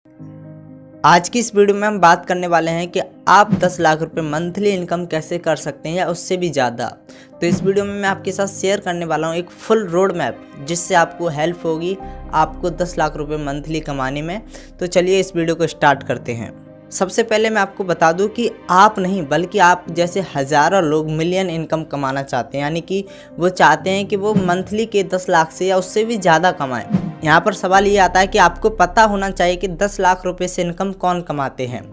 आज की इस वीडियो में हम बात करने वाले हैं कि आप 10 लाख रुपए मंथली इनकम कैसे कर सकते हैं या उससे भी ज़्यादा। तो इस वीडियो में मैं आपके साथ शेयर करने वाला हूं एक फुल रोड मैप जिससे आपको हेल्प होगी आपको 10 लाख रुपए मंथली कमाने में। तो चलिए इस वीडियो को स्टार्ट करते हैं। सबसे पहले मैं आपको बता दूं कि आप नहीं बल्कि आप जैसे हज़ारों लोग मिलियन इनकम कमाना चाहते हैं, यानी कि वो चाहते हैं कि वो मंथली के 10 लाख से या उससे भी ज़्यादा कमाएं। यहाँ पर सवाल ये आता है कि आपको पता होना चाहिए कि 10 लाख रुपए से इनकम कौन कमाते हैं।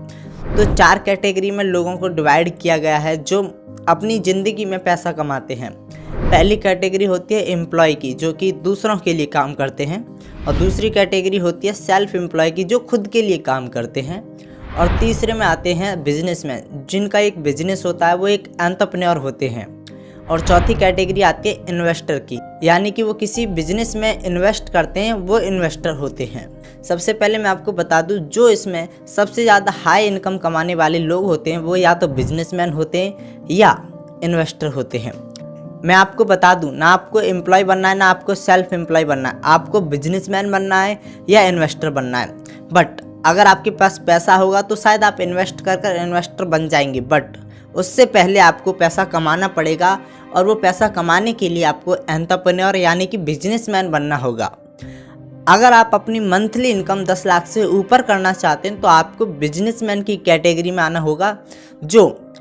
तो 4 कैटेगरी में लोगों को डिवाइड किया गया है जो अपनी ज़िंदगी में पैसा कमाते हैं। पहली कैटेगरी होती है एम्प्लॉय की, जो कि दूसरों के लिए काम करते हैं, और दूसरी कैटेगरी होती है सेल्फ एम्प्लॉय की, जो खुद के लिए काम करते हैं, और तीसरे में आते हैं बिजनेसमैन, जिनका एक बिजनेस होता है, वो एक एंटरप्रेन्योर होते हैं। और चौथी कैटेगरी आती है इन्वेस्टर की, यानी कि वो किसी बिजनेस में इन्वेस्ट करते हैं, वो इन्वेस्टर होते हैं। सबसे पहले मैं आपको बता दूं, जो इसमें सबसे ज़्यादा हाई इनकम कमाने वाले लोग होते हैं वो या तो बिजनेसमैन होते हैं या इन्वेस्टर होते हैं। मैं आपको बता दूं, ना आपको एम्प्लॉय बनना है ना आपको सेल्फ एम्प्लॉय बनना है, आपको बिजनेसमैन बनना है या इन्वेस्टर बनना है। बट अगर आपके पास पैसा होगा तो शायद आप इन्वेस्ट कर इन्वेस्टर बन जाएंगे, बट उससे पहले आपको पैसा कमाना पड़ेगा, और वो पैसा कमाने के लिए आपको एंटरप्रेन्योर यानी कि बिजनेसमैन बनना होगा। अगर आप अपनी मंथली इनकम 10 लाख से ऊपर करना चाहते हैं तो आपको बिजनेसमैन की कैटेगरी में आना होगा, जो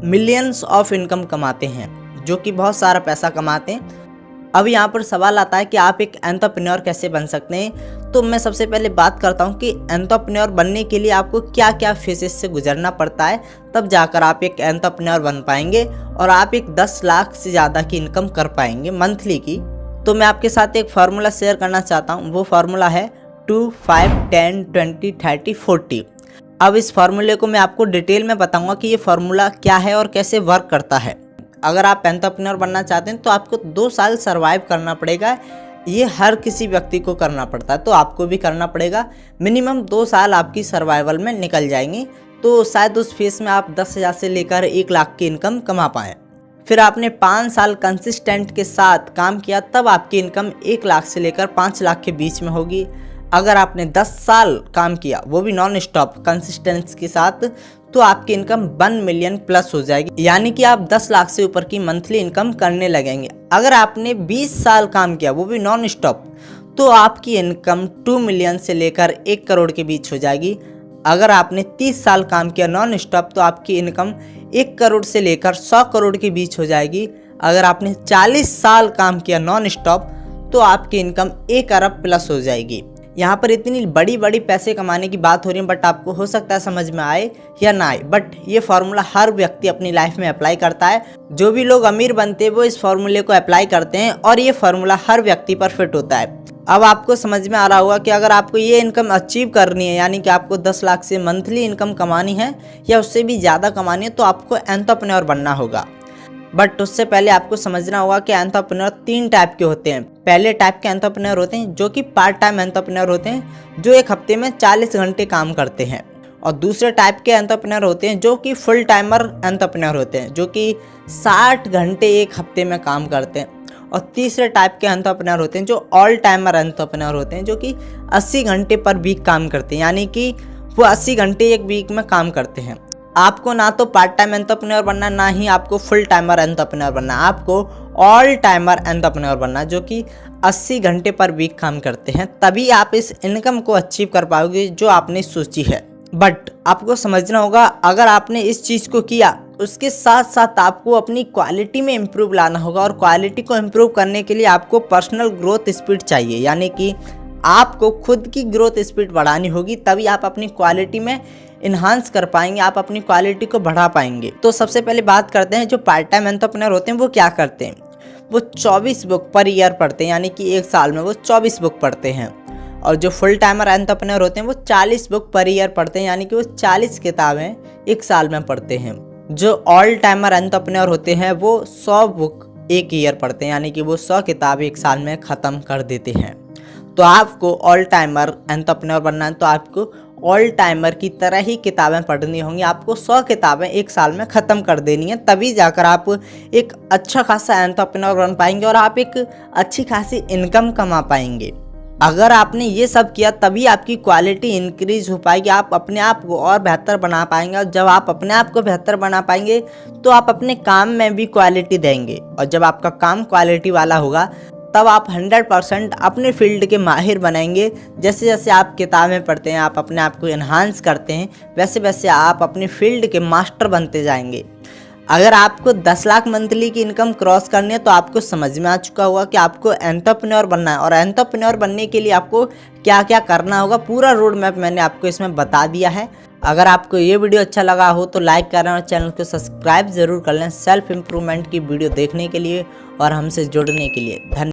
मिलियंस ऑफ इनकम कमाते हैं, जो कि बहुत सारा पैसा कमाते हैं। अब यहाँ पर सवाल आता है कि आप एक एंटरप्रेन्योर कैसे बन सकते हैं। तो मैं सबसे पहले बात करता हूँ कि एंटरप्रेन्योर बनने के लिए आपको क्या क्या फेजेस से गुजरना पड़ता है, तब जाकर आप एक एंटरप्रेन्योर बन पाएंगे और आप एक 10 लाख से ज़्यादा की इनकम कर पाएंगे मंथली की। तो मैं आपके साथ एक फार्मूला शेयर करना चाहता हूँ। वो फार्मूला है 2, 5, 10, 20, 30, 40। अब इस फार्मूले को मैं आपको डिटेल में बताऊँगा कि ये फार्मूला क्या है और कैसे वर्क करता है। अगर आप एंटरप्रेन्योर बनना चाहते हैं तो आपको 2 साल सर्वाइव करना पड़ेगा। ये हर किसी व्यक्ति को करना पड़ता है, तो आपको भी करना पड़ेगा। मिनिमम 2 साल आपकी सर्वाइवल में निकल जाएंगे, तो शायद उस फेस में आप 10,000 से लेकर 1 लाख की इनकम कमा पाएँ। फिर आपने 5 साल कंसिस्टेंट के साथ काम किया, तब आपकी इनकम 1 लाख से लेकर 5 लाख के बीच में होगी। अगर आपने 10 साल काम किया, वो भी नॉन स्टॉप कंसिस्टेंस के साथ, तो आपकी इनकम 1 मिलियन प्लस हो जाएगी, यानी कि आप 10 लाख से ऊपर की मंथली इनकम करने लगेंगे। अगर आपने 20 साल काम किया, वो भी नॉन स्टॉप, तो आपकी इनकम 2 मिलियन से लेकर 1 करोड़ के बीच हो जाएगी। अगर आपने 30 साल काम किया नॉन स्टॉप, तो आपकी इनकम 1 करोड़ से लेकर 100 करोड़ के बीच हो जाएगी। अगर आपने 40 साल काम किया नॉन स्टॉप, तो आपकी इनकम 1 अरब प्लस हो जाएगी। यहाँ पर इतनी बड़ी बड़ी पैसे कमाने की बात हो रही है, बट आपको हो सकता है समझ में आए या ना आए, बट ये फार्मूला हर व्यक्ति अपनी लाइफ में अप्लाई करता है। जो भी लोग अमीर बनते हैं वो इस फार्मूले को अप्लाई करते हैं, और ये फार्मूला हर व्यक्ति पर फिट होता है। अब आपको समझ में आ रहा होगा कि अगर आपको ये इनकम अचीव करनी है, यानी कि आपको 10 लाख से मंथली इनकम कमानी है या उससे भी ज़्यादा कमानी है, तो आपको एंटरप्रेन्योर बनना होगा। बट उससे पहले आपको समझना होगा कि एंटरप्रेन्योर 3 टाइप के होते हैं। पहले टाइप के एंटरप्रेन्योर होते हैं जो कि पार्ट टाइम एंटरप्रेन्योर होते हैं, जो एक हफ्ते में 40 घंटे काम करते हैं। और दूसरे टाइप के एंटरप्रेन्योर होते हैं जो कि फुल टाइमर एंटरप्रेन्योर होते हैं, जो कि 60 घंटे एक हफ्ते में काम करते हैं। और तीसरे टाइप के एंटरप्रेन्योर होते हैं जो ऑल टाइमर एंटरप्रेन्योर होते हैं, जो कि 80 घंटे पर वीक काम करते हैं, यानी कि वो 80 घंटे एक वीक में काम करते हैं। आपको ना तो पार्ट टाइम एंटरप्रेन्योर बनना, ना ही आपको फुल टाइमर एंटरप्रेन्योर बनना, आपको ऑल टाइमर एंटरप्रेन्योर बनना, जो कि 80 घंटे पर वीक काम करते हैं। तभी आप इस इनकम को अचीव कर पाओगे जो आपने सोची है। बट आपको समझना होगा, अगर आपने इस चीज़ को किया, उसके साथ साथ आपको अपनी क्वालिटी में इम्प्रूव लाना होगा, और क्वालिटी को इम्प्रूव करने के लिए आपको पर्सनल ग्रोथ स्पीड चाहिए, यानी कि आपको खुद की ग्रोथ स्पीड बढ़ानी होगी, तभी आप अपनी क्वालिटी में इन्हांस कर पाएंगे, आप अपनी क्वालिटी को बढ़ा पाएंगे। तो सबसे पहले बात करते हैं जो पार्ट टाइम एंटरप्रेन्योर होते हैं वो क्या करते हैं। वो 24 बुक पर ईयर पढ़ते हैं, यानी कि एक साल में वो 24 बुक पढ़ते हैं। और जो फुल टाइमर एंटरप्रेन्योर होते हैं वो 40 बुक पर ईयर पढ़ते हैं, यानी कि वो 40 किताबें एक साल में पढ़ते हैं। जो ऑल टाइमर एंटरप्रेन्योर होते हैं वो 100 बुक एक ईयर पढ़ते हैं, यानी कि वो 100 किताबें एक साल में ख़त्म कर देते हैं। तो आपको ऑल टाइमर एंटरप्रेन्योर बनना है तो आपको ऑल टाइमर की तरह ही किताबें पढ़नी होंगी। आपको 100 किताबें एक साल में ख़त्म कर देनी है, तभी जाकर आप एक अच्छा खासा एंटरप्रेन्योर बन पाएंगे और आप एक अच्छी खासी इनकम कमा पाएंगे। अगर आपने ये सब किया तभी आपकी क्वालिटी इंक्रीज हो पाएगी, आप अपने आप को और बेहतर बना पाएंगे। और जब आप अपने आप को बेहतर बना पाएंगे तो आप अपने काम में भी क्वालिटी देंगे, और जब आपका काम क्वालिटी वाला होगा तब आप 100% अपने फील्ड के माहिर बनेंगे। जैसे जैसे आप किताबें पढ़ते हैं, आप अपने आप को एनहांस करते हैं, वैसे वैसे आप अपने फील्ड के मास्टर बनते जाएंगे। अगर आपको 10 लाख मंथली की इनकम क्रॉस करनी है तो आपको समझ में आ चुका होगा कि आपको एंटरप्रेन्योर बनना है, और एंटरप्रेन्योर बनने के लिए आपको क्या क्या करना होगा, पूरा रोड मैप मैंने आपको इसमें बता दिया है। अगर आपको ये वीडियो अच्छा लगा हो तो लाइक करें और चैनल को सब्सक्राइब ज़रूर कर लें सेल्फ इम्प्रूवमेंट की वीडियो देखने के लिए और हमसे जुड़ने के लिए। धन्यवाद।